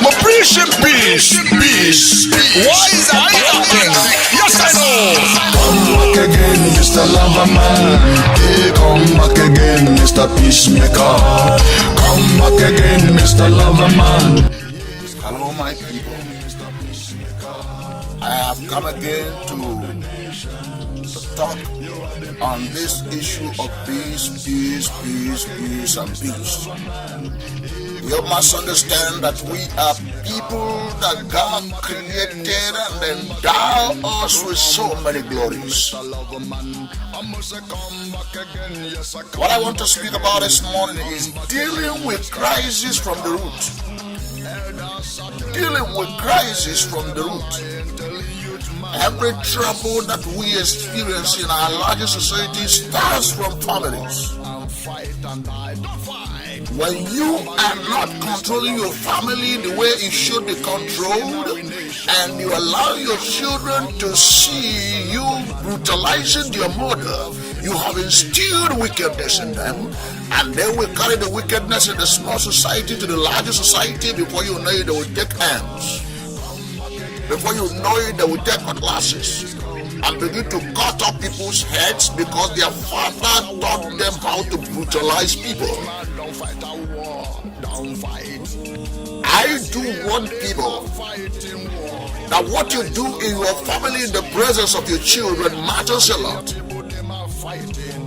I'm preaching peace. Why is that happening? Yes, I know. Come back again, Mr. Loverman. Hey, come back again, Mr. Peacemaker. Come back again, Mr. Loverman. Hello, my people. I have come again to talk on this issue of peace, and peace. You must understand that we are people that God created and endowed us with so many glories. What I want to speak about this morning is dealing with crisis from the root. Dealing with crisis from the root. Every trouble that we experience in our larger society starts from families. When you are not controlling your family the way it should be controlled, and you allow your children to see you brutalizing their mother, you have instilled wickedness in them, and they will carry the wickedness in the small society to the larger society. Before you know it, they will take arms. Before you know it, they will take cutlasses and begin to cut off people's heads because their father taught them how to brutalize people. I do warn people that what you do in your family in the presence of your children matters a lot.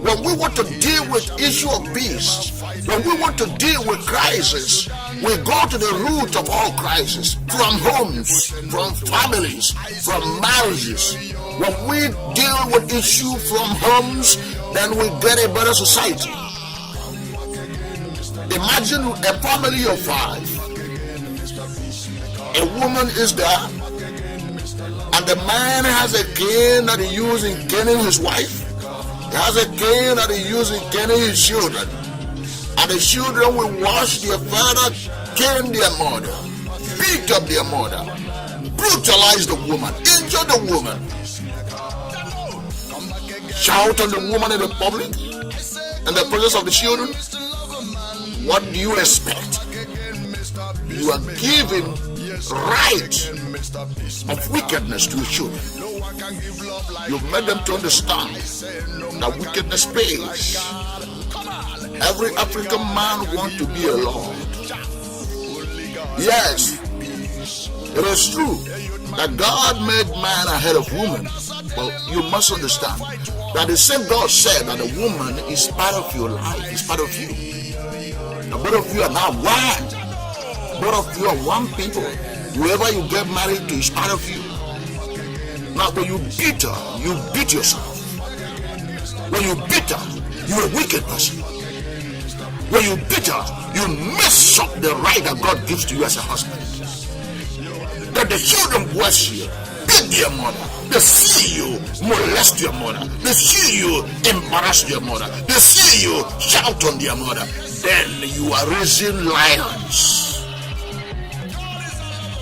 When we want to deal with issue of peace, when we want to deal with crisis, we go to the root of all crisis, from homes, from families, from marriages. When we deal with issue from homes, then we get a better society. Imagine a family of 5. A woman is there, and the man has a cane that he uses in caning his wife. He has a cane that he uses in caning his children. And the children will watch their father cane their mother, beat up their mother, brutalize the woman, injure the woman, shout on the woman in the public, in the presence of the children. What do you expect? You are giving right of wickedness to your children. You made them to understand that wickedness pays. Every African man wants to be a lord. Yes, it is true that God made man ahead of woman. But you must understand that the same God said that a woman is part of your life, is part of you. Now both of you are now one. Both of you are one people. Whoever you get married to is part of you. Now when you beat her, you beat yourself. When you beat her, you're a wicked person. When you beat her, you mess up the right that God gives to you as a husband. That the children bless you, beat their mother. They see you molest your mother. They see you embarrass your mother. They see you shout on their mother. Then you are raising lions.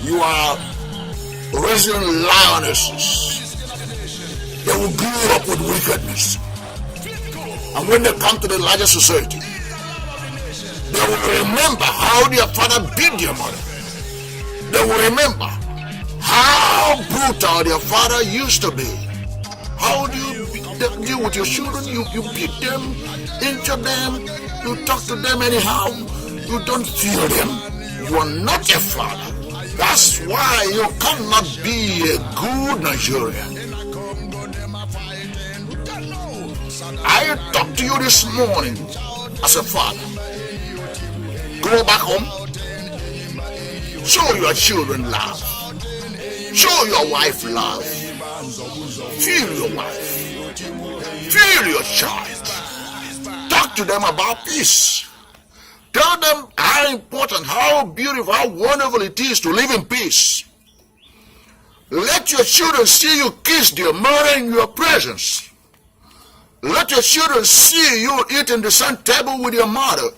You are raising lionesses. They will grow up with wickedness. And when they come to the larger society, they will remember how their father beat their mother. They will remember how brutal their father used to be. How do you deal with your children? You beat them, injure them, you talk to them anyhow. You don't fear them. You are not a father. That's why you cannot be a good Nigerian. I talk to you this morning as a father. Go back home. Show your children love. Show your wife love. Feel your wife. Feel your child. Talk to them about peace. Tell them how important, how beautiful, how wonderful it is to live in peace. Let your children see you kiss their mother in your presence. Let your children see you eating the same table with your mother.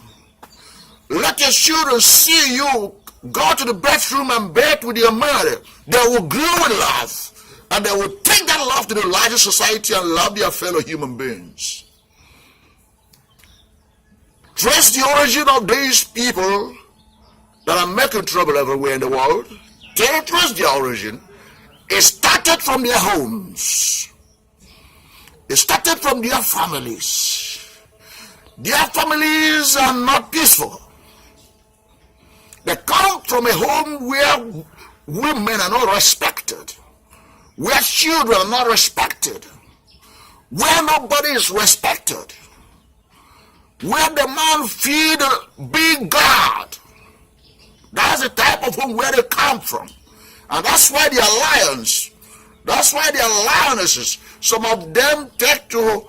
Let your children see you go to the bathroom and bathe with your mother. They will grow in love, and they will take that love to the larger society and love their fellow human beings. Trace the origin of these people that are making trouble everywhere in the world, can trace their origin. It started from their homes. It started from their families. Their families are not peaceful. They come from a home where women are not respected, where children are not respected, where nobody is respected, where the man feed a big God. That's the type of home where they come from. And that's why the alliances, some of them take to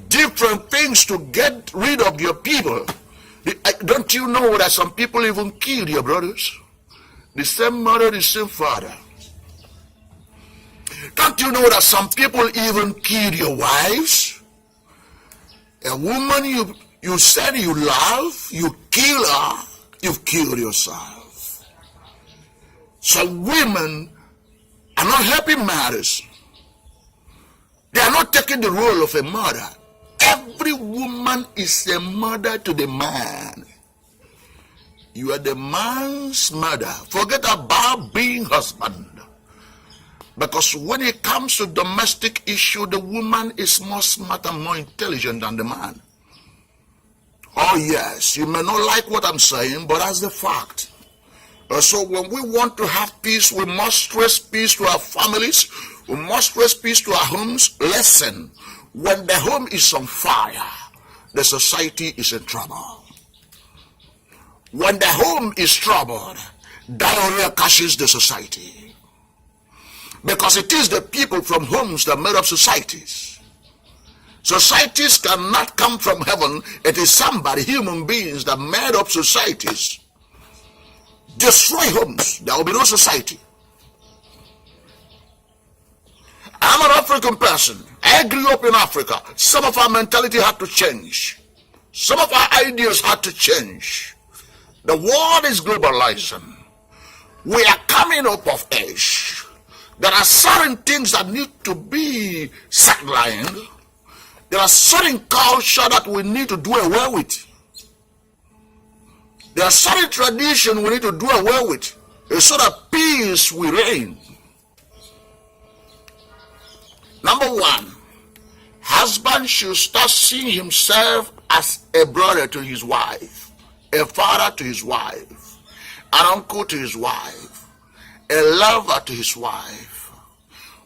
different things to get rid of your people. Don't you know that some people even kill your brothers? The same mother, the same father. Don't you know that some people even kill your wives? A woman you said you love, you kill her, you've killed yourself. Some women are not helping matters. They are not taking the role of a mother. Every woman is a mother to the man. You are the man's mother. Forget about being husband. Because when it comes to domestic issue, the woman is more smart and more intelligent than the man. Oh yes, you may not like what I'm saying, but that's the fact. So when we want to have peace, we must stress peace to our families. We must stress peace to our homes. Listen, when the home is on fire, the society is in trouble. When the home is troubled, diarrhea catches the society. Because it is the people from homes that made up societies. Societies cannot come from heaven. It is somebody, human beings, that made up societies. Destroy homes, there will be no society. I'm an African person. I grew up in Africa. Some of our mentality had to change. Some of our ideas had to change. The world is globalizing. We are coming up of age. There are certain things that need to be sidelined. There are certain culture that we need to do away with. There are certain traditions we need to do away with, so that peace will reign. Number one, husband should start seeing himself as a brother to his wife, a father to his wife, an uncle to his wife, a lover to his wife.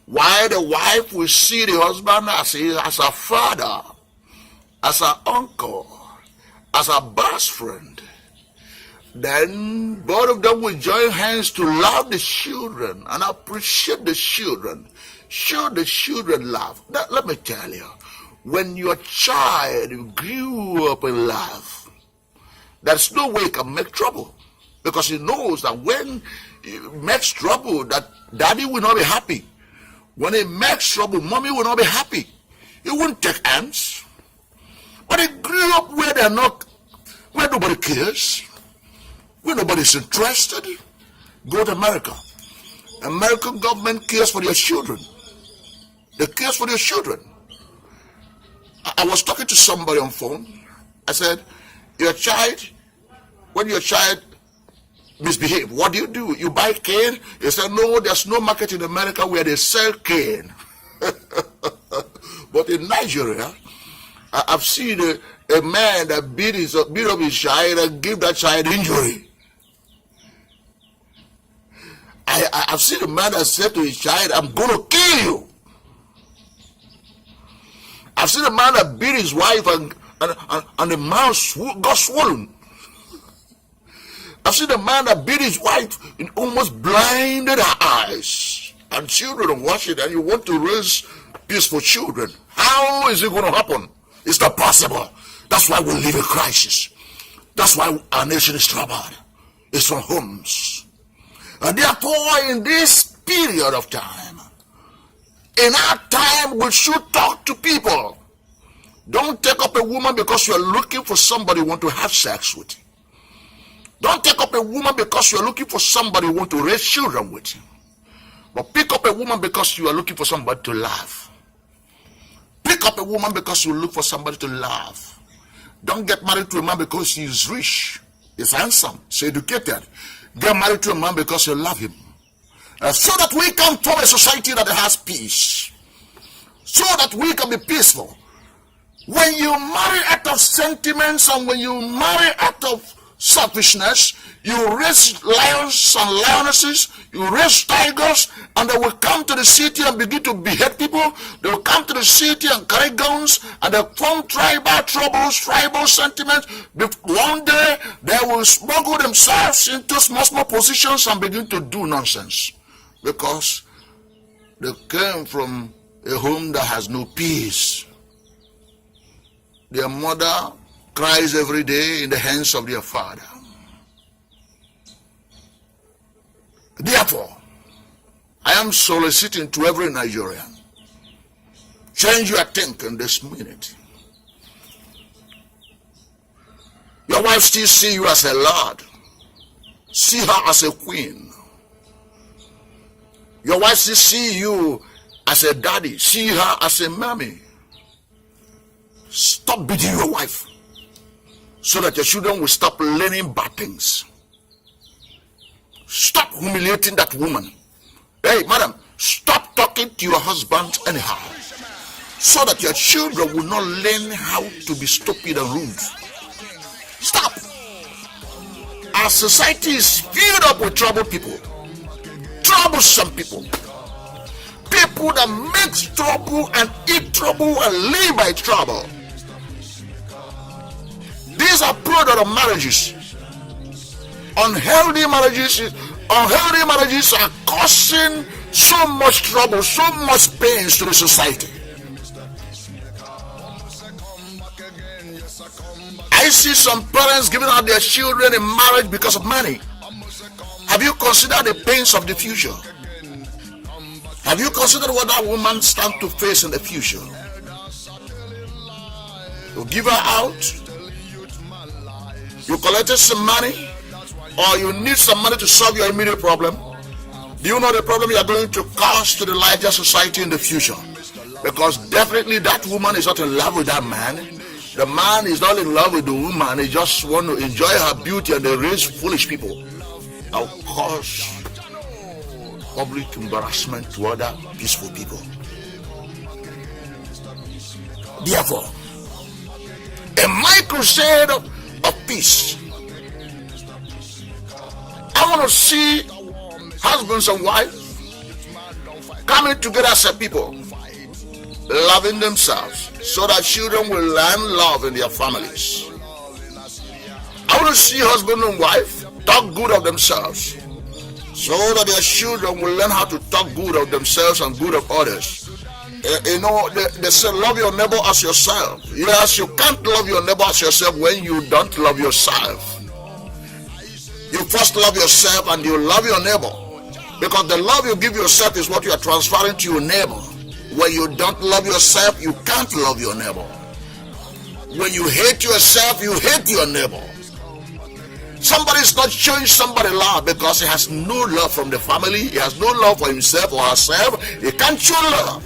While the wife will see the husband as a father, as an uncle, as a best friend. Then both of them will join hands to love the children and appreciate the children. Show the children love. Now, let me tell you, when your child grew up in love, there's no way he can make trouble. Because he knows that when he makes trouble, that daddy will not be happy. When he makes trouble, mommy will not be happy. He won't take hands. But he grew up where where nobody cares. Where nobody's interested. Go to America. American government cares for their children. They care for their children. I was talking to somebody on phone. I said, when your child misbehave, what do? You buy cane? He said, no, there's no market in America where they sell cane. But in Nigeria, I've seen a man that beat up his child and give that child injury. I've seen a man that said to his child, I'm going to kill you. I've seen a man that beat his wife and the mouth got swollen. I've seen a man that beat his wife and almost blinded her eyes. And children are watching, and you want to raise peaceful children. How is it going to happen? It's not possible. That's why we live in crisis. That's why our nation is troubled. It's from homes. And therefore, in this period of time, in our time, we should talk to people. Don't take up a woman because you're looking for somebody you want to have sex with. Don't take up a woman because you're looking for somebody you want to raise children with. But pick up a woman because you are looking for somebody to love. Pick up a woman because you look for somebody to love. Don't get married to a man because he is rich. He's handsome, he's educated. Get married to a man because you love him. So that we can form a society that has peace. So that we can be peaceful. When you marry out of sentiments and when you marry out of selfishness, you raise lions and lionesses, you raise tigers, and they will come to the city and begin to behead people. They will come to the city and carry guns, and they form tribal troubles, tribal sentiments. One day, they will smuggle themselves into small positions and begin to do nonsense. Because they came from a home that has no peace. Their mother cries every day in the hands of their father. Therefore, I am soliciting to every Nigerian, change your thinking this minute. Your wife still see you as a lord. See her as a queen. Your wife still see you as a daddy. See her as a mommy. Stop beating your wife so that your children will stop learning bad things. Stop humiliating that woman. Hey, madam, stop talking to your husband anyhow so that your children will not learn how to be stupid and rude. Stop. Our society is filled up with troubled people. Troublesome people. People that make trouble and eat trouble and live by trouble. These are product of marriages. Unhealthy marriages are causing so much trouble, so much pains to the society. I see some parents giving out their children in marriage because of money. Have you considered the pains of the future? Have you considered what that woman stands to face in the future? You give her out, you collected some money, or you need some money to solve your immediate problem. Do you know the problem you are going to cause to the larger society in the future? Because definitely that woman is not in love with that man. The man is not in love with the woman. He just want to enjoy her beauty, and they raise foolish people. That will cause public embarrassment to other peaceful people. Therefore, in my crusade of peace, I want to see husbands and wives coming together as a people, loving themselves, so that children will learn love in their families. I want to see husband and wife talk good of themselves, so that their children will learn how to talk good of themselves and good of others. You know, they say love your neighbor as yourself. Yes, you can't love your neighbor as yourself when you don't love yourself. You first love yourself and you love your neighbor, because the love you give yourself is what you are transferring to your neighbor. When you don't love yourself, you can't love your neighbor. When you hate yourself, you hate your neighbor. Somebody is not showing somebody love because he has no love from the family. He has no love for himself or herself. He can't show love.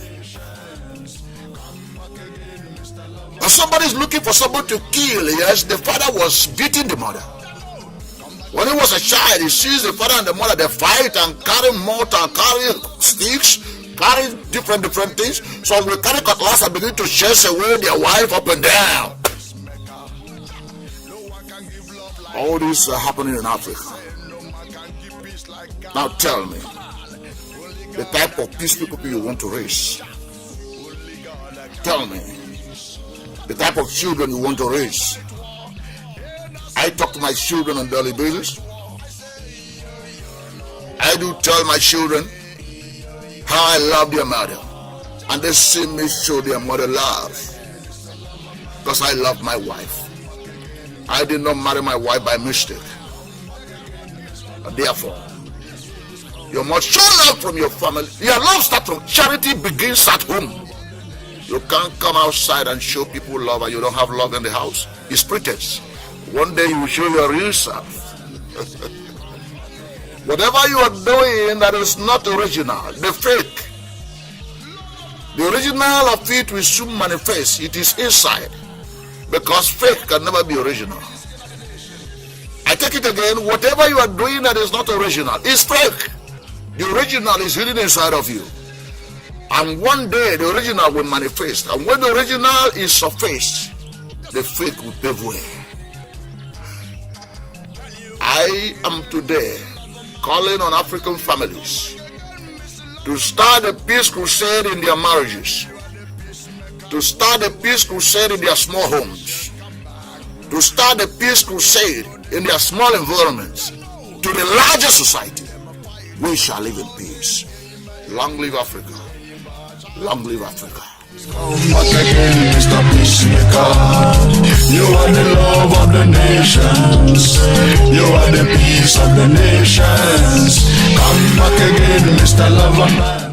But somebody is looking for someone to kill. Yes, the father was beating the mother. When he was a child, he sees the father and the mother, they fight and carry mortar, carry sticks, carry different things. So we carry cutlass and begin to chase away their wife up and down. All this are happening in Africa. Now tell me, the type of peaceful people you want to raise. Tell me, the type of children you want to raise. I talk to my children on a daily basis. I do tell my children how I love their mother, and they see me show their mother love, because I love my wife. I did not marry my wife by mistake. Therefore, you must show love from your family. Your love starts from charity, begins at home. You can't come outside and show people love and you don't have love in the house. It's pretense. One day you will show your real self. Whatever you are doing that is not original, the fake, the original of it will soon manifest. It is inside, because fake can never be original. I take it again, whatever you are doing that is not original is fake. The original is hidden inside of you. And one day the original will manifest. And when the original is surfaced, the fake will pave way. I am today calling on African families to start a peace crusade in their marriages, to start a peace crusade in their small homes, to start a peace crusade in their small environments, to the larger society. We shall live in peace. Long live Africa. Long live Africa. Come back again, Mr. Peacemaker. You are the love of the nations. You are the peace of the nations. Come back again, Mr. Loverman.